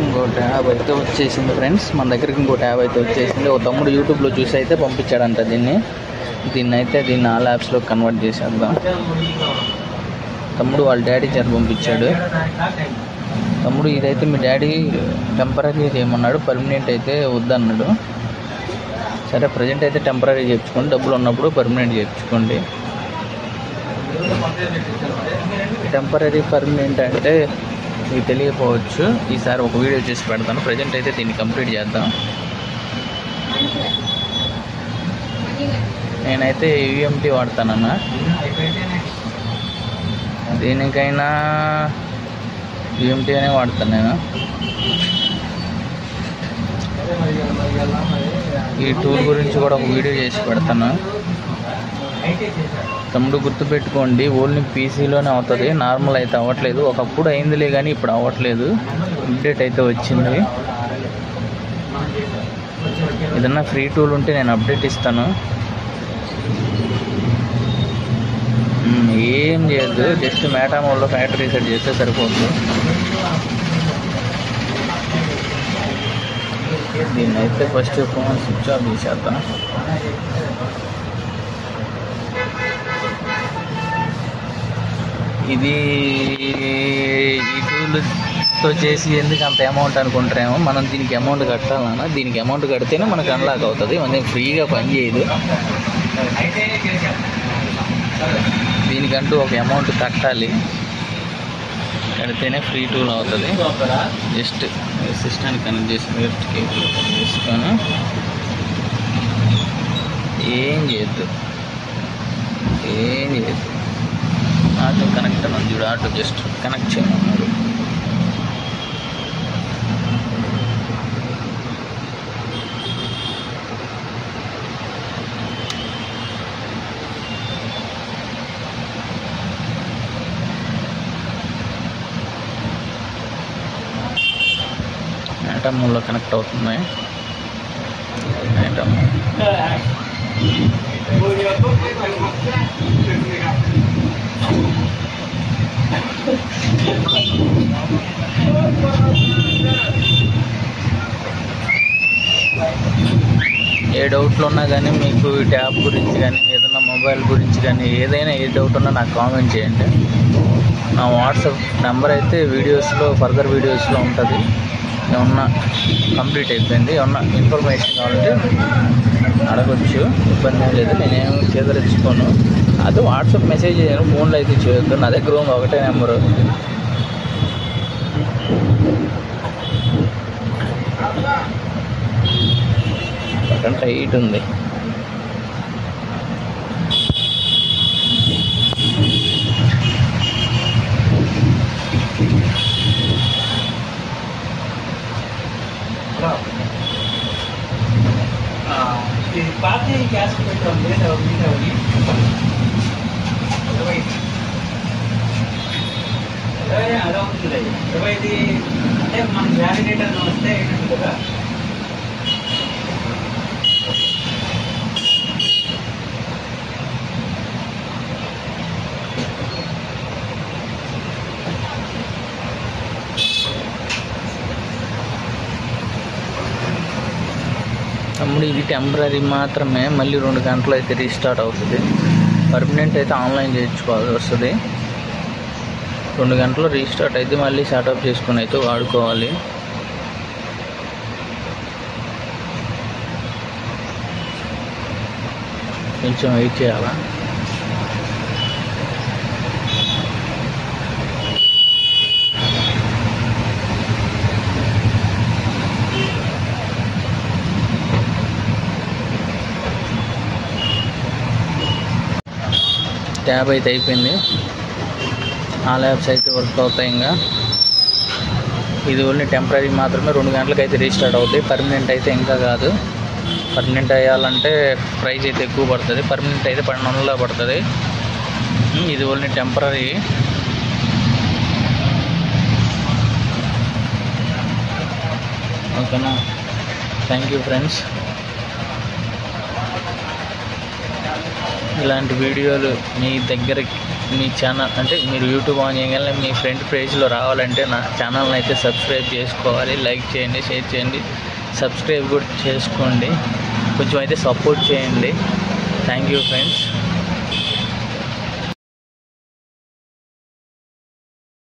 ఇంకో ట్యాబ్ అయితే వచ్చేసింది ఫ్రెండ్స్. మన దగ్గరికి ఇంకో ట్యాబ్ అయితే వచ్చేసింది. ఒక తమ్ముడు యూట్యూబ్లో చూసి అయితే పంపించాడంట దీన్ని ఆల్ యాప్స్లో కన్వర్ట్ చేసేద్దాం. తమ్ముడు వాళ్ళ డాడీ చేత పంపించాడు. తమ్ముడు ఇదైతే మీ డాడీ టెంపరీ చేయమన్నాడు, పర్మనెంట్ అయితే వద్దన్నాడు. సరే ప్రజెంట్ అయితే టెంపరీ చేయించుకోండి, డబ్బులు ఉన్నప్పుడు పర్మనెంట్ చేయించుకోండి. టెంపరీ పర్మనెంట్ అంటే మీకు తెలియకపోవచ్చు, ఈసారి ఒక వీడియో చేసి పెడతాను. ప్రజెంట్ అయితే దీన్ని కంప్లీట్ చేద్దాం. నేనైతే యూఎంటీ వాడతానన్నా, దేనికైనా యూఎంటీ అనే వాడతాను నేను. ఈ టూల్ గురించి కూడా ఒక వీడియో చేసి పెడతాను. తమ్ముడు గుర్తుపెట్టుకోండి, ఓన్లీ పీసీలోనే అవుతుంది, నార్మల్ అయితే అవ్వట్లేదు. ఒకప్పుడు అయిందిలే కానీ ఇప్పుడు అవ్వట్లేదు. అప్డేట్ అయితే వచ్చింది. ఏదన్నా ఫ్రీ టూల్ ఉంటే నేను అప్డేట్ ఇస్తాను. ఏం చేయొద్దు, జస్ట్ మేటామోల్లో ఫ్యాక్టరీ రీసెట్ చేస్తే సరిపోతుంది. దీన్ని అయితే ఫస్ట్ ఫోన్ స్విచ్ ఆఫ్ చేసేద్దాం. ఇది ఈ టూల్తో చేసి ఎందుకు అంత అమౌంట్ అనుకుంటారేమో. మనం దీనికి అమౌంట్ కట్టాలన్నా, దీనికి అమౌంట్ కడితేనే మనకు అన్లాక్ అవుతుంది. మనం ఫ్రీగా పని చేయదు, దీనికంటూ ఒక అమౌంట్ కట్టాలి, కడితేనే ఫ్రీ టూల్ అవుతుంది. జస్ట్ సిస్టానికి కనెక్ట్ చేసి తీసుకొని ఏం చేయొద్దు. ఆటో కనెక్ట్ అని చూడు, ఆటో జస్ట్ కనెక్ట్ చేయమన్నాడు. ఐటమ్లో కనెక్ట్ అవుతుంది. ఐటమ్ 7 డౌట్లు ఉన్నా కానీ మీకు ఈ ట్యాబ్ గురించి కానీ ఏదైనా మొబైల్ గురించి కానీ ఏదైనా ఏ డౌట్ ఉన్నా నాకు కామెంట్ చేయండి. నా వాట్సాప్ నెంబర్ అయితే ఫర్దర్ వీడియోస్లో ఉంటుంది. ఏమన్నా కంప్లీట్ అయిపోయింది, ఏమన్నా ఇన్ఫర్మేషన్ కావాలంటే అడగచ్చు, ఇబ్బంది ఏం లేదు. నేనేం చేదరించుకోను. అది వాట్సాప్ మెసేజ్ చేయను, ఫోన్లో అయితే చేయొద్దు. నా దగ్గర ఉంది ఒకటే నెంబరు. బటన్ టైట్ ఉంది. పార్టీ క్యాష్ పెట్టాం లేదా అలా ఉంటుంది. 25 అంటే మనకి వ్యాలిడేటర్ వస్తే ఏంటంటే కదా తమ్ముడు ఇది టెంపరీ మాత్రమే, మళ్ళీ 2 గంటలు అయితే రీస్టార్ట్ అవుతుంది. పర్మనెంట్ అయితే ఆన్లైన్ చేయించుకోవాల్సి వస్తుంది. 2 గంటలు రీస్టార్ట్ అయితే మళ్ళీ సెటప్ చేసుకుని అయితే వాడుకోవాలి. కొంచెం వెయిట్ చేయాలా. ట్యాబ్ అయితే అయిపోయింది, ఆల్ యాప్స్ అయితే వర్క్ అవుతాయి. ఇంకా ఇది ఓన్లీ టెంపరీ మాత్రమే, 2 గంటలకు అయితే రీస్టార్ట్ అవుతాయి. పర్మనెంట్ అయితే ఇంకా కాదు. పర్మనెంట్ అయ్యాలంటే ప్రైస్ అయితే ఎక్కువ పడుతుంది. పర్మనెంట్ అయితే 1200 పడుతుంది. ఇది ఓన్లీ టెంపరీ. ఓకేనా, థ్యాంక్ యూ ఫ్రెండ్స్. ఇలాంటి వీడియోలు మీ దగ్గరికి మీ ఛానల్ అంటే మీరు యూట్యూబ్ ఆన్ చేయగల మీ ఫ్రంట్ పేజ్లో రావాలంటే నా ఛానల్ని అయితే సబ్స్క్రైబ్ చేసుకోవాలి. లైక్ చేయండి, షేర్ చేయండి, సబ్స్క్రైబ్ కూడా చేసుకోండి. కొంచెం అయితే సపోర్ట్ చేయండి. Thank you friends.